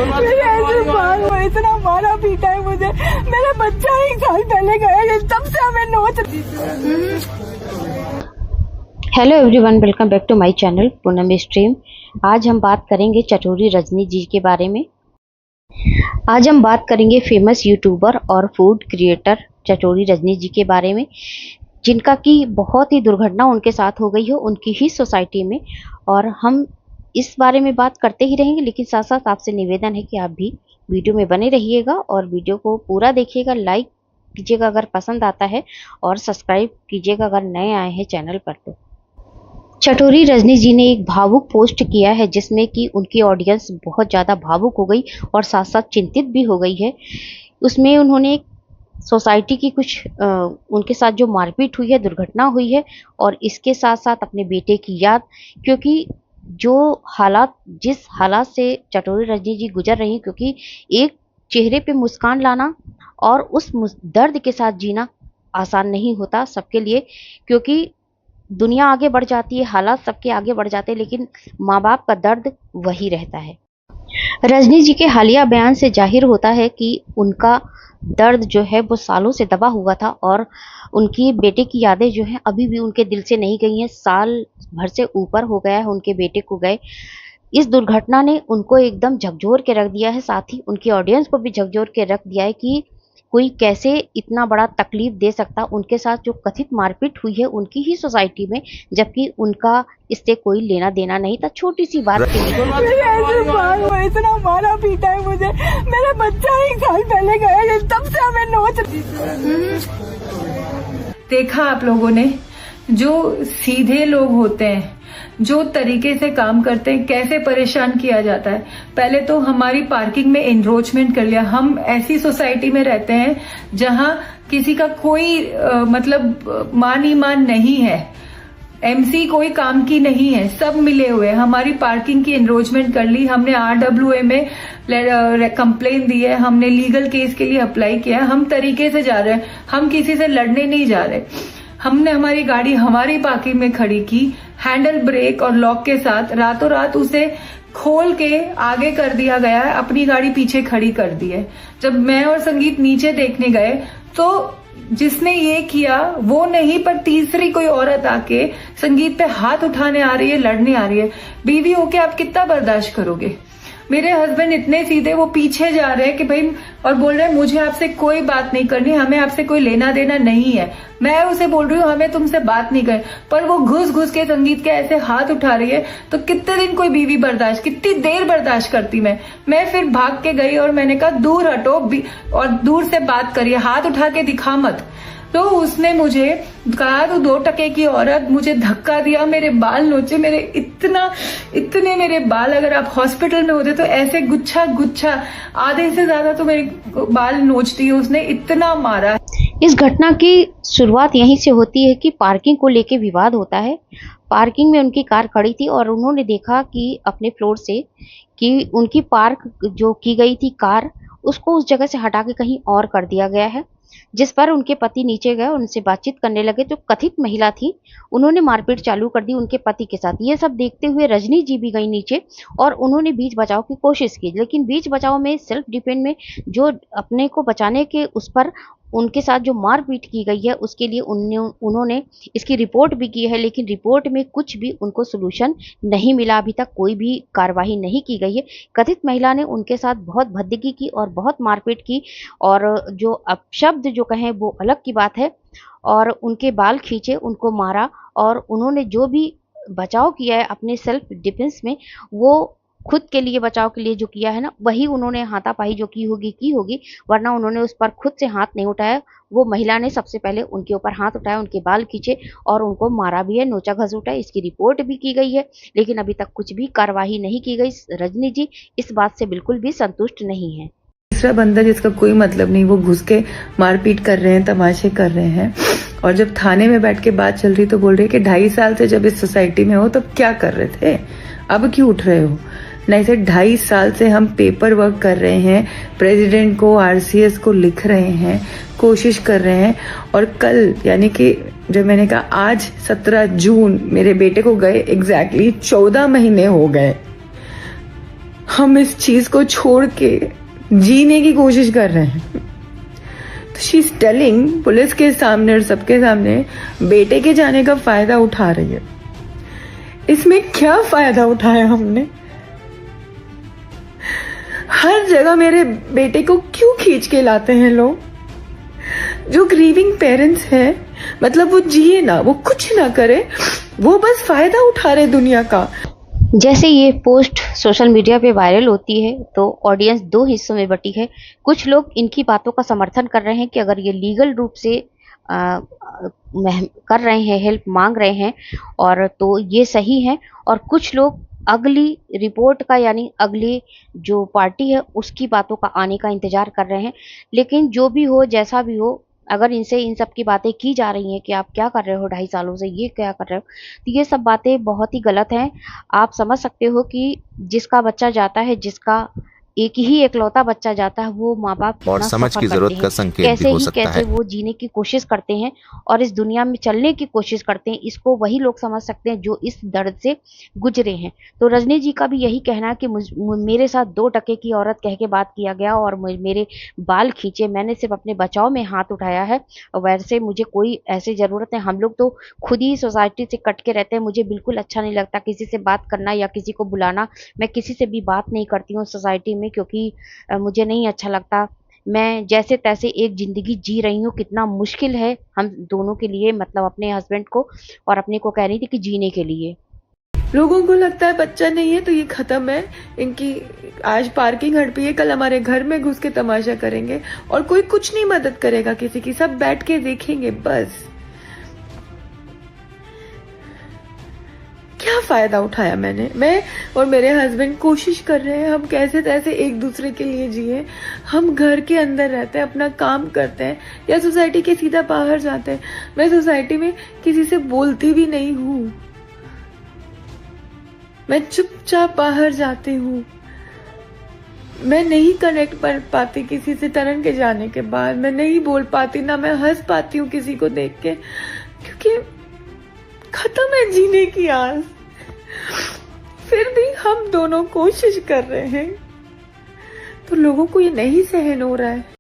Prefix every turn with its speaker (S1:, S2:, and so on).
S1: मेरे ऐसे बाल हुए, इतना मारा पीटा है मुझे। मेरा बच्चा 1 साल पहले गया, तब से हमें नोच।
S2: Hello everyone, welcome back to my channel Poonam stream. आज हम बात करेंगे चटोरी रजनी जी के बारे में। आज हम बात करेंगे फेमस यूट्यूबर और फूड क्रिएटर चटोरी रजनी जी के बारे में, जिनका की बहुत ही दुर्घटना उनके साथ हो गई हो उनकी ही सोसाइटी में। और हम इस बारे में बात करते ही रहेंगे, लेकिन साथ साथ आपसे निवेदन है कि आप भी वीडियो में बने रहिएगा और वीडियो को पूरा देखिएगा, लाइक कीजिएगा अगर पसंद आता है और सब्सक्राइब कीजिएगा अगर नए आए हैं चैनल पर। तो चटोरी रजनी जी ने एक भावुक पोस्ट किया है जिसमें कि उनकी ऑडियंस बहुत ज़्यादा भावुक हो गई और साथ साथ चिंतित भी हो गई है। उसमें उन्होंने सोसाइटी की कुछ उनके साथ जो मारपीट हुई है, दुर्घटना हुई है, और इसके साथ साथ अपने बेटे की याद, क्योंकि जो हालात जिस हालात से चटोरी रजनी जी गुजर रही, क्योंकि एक चेहरे पे मुस्कान लाना और उस दर्द के साथ जीना आसान नहीं होता सबके लिए, क्योंकि दुनिया आगे बढ़ जाती है, हालात सबके आगे बढ़ जाते हैं, लेकिन माँ बाप का दर्द वही रहता है। रजनी जी के हालिया बयान से जाहिर होता है कि उनका दर्द जो है वो सालों से दबा हुआ था और उनकी बेटे की यादें जो हैं अभी भी उनके दिल से नहीं गई हैं। साल भर से ऊपर हो गया है उनके बेटे को गए। इस दुर्घटना ने उनको एकदम झकझोर के रख दिया है, साथ ही उनकी ऑडियंस को भी झकझोर के रख दिया है कि कोई कैसे इतना बड़ा तकलीफ दे सकता। उनके साथ जो कथित मारपीट हुई है उनकी ही सोसाइटी में, जबकि उनका इससे कोई लेना देना नहीं था। छोटी सी बात के लिए
S1: मेरे ऐसे बाल हुए, इतना मारा पीटा है मुझे। मेरा बच्चा 1 साल पहले गया, तब से हमें नोच।
S3: देखा आप लोगों ने, जो सीधे लोग होते हैं, जो तरीके से काम करते हैं, कैसे परेशान किया जाता है। पहले तो हमारी पार्किंग में एनरोचमेंट कर लिया। हम ऐसी सोसाइटी में रहते हैं जहां किसी का कोई मतलब मान ईमान नहीं है, एमसी कोई काम की नहीं है, सब मिले हुए हैं। हमारी पार्किंग की एनरोचमेंट कर ली, हमने RWA में कंप्लेन दी है, हमने लीगल केस के लिए अप्लाई किया। हम तरीके से जा रहे हैं, हम किसी से लड़ने नहीं जा रहे। हमने हमारी गाड़ी हमारी पार्किंग में खड़ी की, हैंडल ब्रेक और लॉक के साथ। रातों रात उसे खोल के आगे कर दिया गया है, अपनी गाड़ी पीछे खड़ी कर दी है। जब मैं और संगीत नीचे देखने गए तो जिसने ये किया वो नहीं, पर तीसरी कोई औरत आके संगीत पे हाथ उठाने आ रही है, लड़ने आ रही है। बीवी होके आप कितना बर्दाश्त करोगे। मेरे हस्बैंड इतने सीधे, वो पीछे जा रहे हैं कि भाई, और बोल रहे हैं मुझे आपसे कोई बात नहीं करनी, हमें आपसे कोई लेना देना नहीं है। मैं उसे बोल रही हूँ हमें तुमसे बात नहीं करनी, पर वो घुस घुस के संगीत के ऐसे हाथ उठा रही है। तो कितने दिन कोई बीवी बर्दाश्त, कितनी देर बर्दाश्त करती मैं फिर भाग के गई और मैंने कहा दूर हटो और दूर से बात करिए, हाथ उठा के दिखा मत। तो उसने मुझे कहा तो 2 टके की औरत, मुझे धक्का दिया, मेरे बाल नोचे, मेरे इतने मेरे बाल, अगर आप हॉस्पिटल में होते तो ऐसे गुच्छा गुच्छा, आधे से ज्यादा तो मेरे बाल नोचती है। उसने इतना मारा।
S2: इस घटना की शुरुआत यहीं से होती है कि पार्किंग को लेके विवाद होता है। पार्किंग में उनकी कार खड़ी थी और उन्होंने देखा कि अपने फ्लोर से कि उनकी पार्क जो की गई थी कार, उसको उस जगह से हटा के कहीं और कर दिया गया है। जिस पर उनके पति नीचे गए, उनसे बातचीत करने लगे। जो कथित महिला थी उन्होंने मारपीट चालू कर दी उनके पति के साथ। ये सब देखते हुए रजनी जी भी गई नीचे और उन्होंने बीच बचाव की कोशिश की, लेकिन बीच बचाव में सेल्फ डिफेंस में जो अपने को बचाने के उस पर उनके साथ जो मारपीट की गई है उसके लिए उन्होंने इसकी रिपोर्ट भी की है, लेकिन रिपोर्ट में कुछ भी उनको सोल्यूशन नहीं मिला। अभी तक कोई भी कार्रवाई नहीं की गई है। कथित महिला ने उनके साथ बहुत भद्दगी की और बहुत मारपीट की, और जो अपशब्द जो कहें वो अलग की बात है, और उनके बाल खींचे, उनको मारा, और उन्होंने जो भी बचाव किया है अपने सेल्फ डिफेंस में, वो खुद के लिए बचाव के लिए जो किया है ना, वही उन्होंने हाथापाई जो की होगी, वरना उन्होंने उस पर खुद से हाथ नहीं उठाया। वो महिला ने सबसे पहले उनके ऊपर हाथ उठाया, उनके बाल खींचे और उनको मारा भी है, नोचा घसूटा। इसकी रिपोर्ट भी की गई है, लेकिन अभी तक कुछ भी कार्रवाई नहीं की गई। रजनी जी इस बात से बिल्कुल भी संतुष्ट नहीं है।
S3: दूसरा बंदा जिसका कोई मतलब नहीं, वो घुस के मारपीट कर रहे हैं, तमाशे कर रहे हैं। और जब थाने में बैठ के बात चल रही तो बोल रहे कि 2.5 साल से जब इस सोसाइटी में हो तब क्या कर रहे थे, अब क्यों उठ रहे हो। नहीं सर, 2.5 साल से हम पेपर वर्क कर रहे हैं, प्रेसिडेंट को, RCS को लिख रहे हैं, कोशिश कर रहे हैं। और कल यानी कि जब मैंने कहा आज 17 जून मेरे बेटे को गए एग्जैक्टली 14 महीने हो गए। हम इस चीज को छोड़ के जीने की कोशिश कर रहे हैं। तो शी इज टेलिंग, पुलिस के सामने और सबके सामने बेटे के जाने का फायदा उठा रही है। इसमें क्या फायदा उठाया हमने? हर जगह मेरे बेटे को क्यों खींच के लाते हैं लोग? जो ग्रीविंग पेरेंट्स हैं, मतलब वो जिए ना, वो कुछ ना करे, वो बस फायदा उठा रहे दुनिया का।
S2: जैसे ये पोस्ट सोशल मीडिया पे वायरल होती है तो ऑडियंस दो हिस्सों में बटी है। कुछ लोग इनकी बातों का समर्थन कर रहे हैं कि अगर ये लीगल रूप से कर रहे हैं, हेल्प मांग रहे हैं और तो ये सही है, और कुछ लोग अगली रिपोर्ट का यानी अगली जो पार्टी है उसकी बातों का आने का इंतजार कर रहे हैं। लेकिन जो भी हो, जैसा भी हो, अगर इनसे इन सब की बातें की जा रही हैं कि आप क्या कर रहे हो 2.5 सालों से, ये क्या कर रहे हो, तो ये सब बातें बहुत ही गलत हैं। आप समझ सकते हो कि जिसका बच्चा जाता है, जिसका एक ही एकलौता बच्चा जाता है, वो माँ बाप
S4: और
S2: कितना
S4: समझ
S2: सफर
S4: की
S2: करते
S4: जरूरत
S2: हैं,
S4: का संकेत
S2: कैसे
S4: भी हो
S2: ही
S4: सकता
S2: कैसे
S4: है।
S2: वो जीने की कोशिश करते हैं और इस दुनिया में चलने की कोशिश करते हैं। इसको वही लोग समझ सकते हैं जो इस दर्द से गुजरे हैं। तो रजनी जी का भी यही कहना है कि मेरे साथ 2 टके की औरत कह के बात किया गया और मेरे बाल खींचे, मैंने सिर्फ अपने बचाव में हाथ उठाया है। और वैसे मुझे कोई ऐसी जरूरत है, हम लोग तो खुद ही सोसाइटी से कट के रहते हैं। मुझे बिल्कुल अच्छा नहीं लगता किसी से बात करना या किसी को बुलाना। मैं किसी से भी बात नहीं करती हूँ सोसाइटी में, क्योंकि मुझे नहीं अच्छा लगता। मैं जैसे तैसे एक जिंदगी जी रही हूँ। कितना मुश्किल है हम दोनों के लिए, मतलब अपने हस्बैंड को और अपने को कह रही थी कि जीने के लिए।
S3: लोगों को लगता है बच्चा नहीं है तो ये खत्म है, इनकी आज पार्किंग हड़पी है, कल हमारे घर में घुस के तमाशा करेंगे और कोई कुछ नहीं मदद करेगा किसी की, सब बैठ के देखेंगे बस। क्या फायदा उठाया मैं और मेरे हस्बैंड कोशिश कर रहे हैं हम कैसे तैसे एक दूसरे के लिए जिए। हम घर के अंदर रहते हैं, अपना काम करते हैं या सोसाइटी के सीधा बाहर जाते हैं। मैं सोसाइटी में किसी से बोलती भी नहीं हूँ, मैं चुपचाप बाहर जाती हूँ। मैं नहीं कनेक्ट कर पाती किसी से तरन के जाने के बाद, मैं नहीं बोल पाती, ना मैं हंस पाती हूँ किसी को देख के, क्योंकि खत्म है जीने की आस। फिर भी हम दोनों कोशिश कर रहे हैं, तो लोगों को ये नहीं सहन हो रहा है।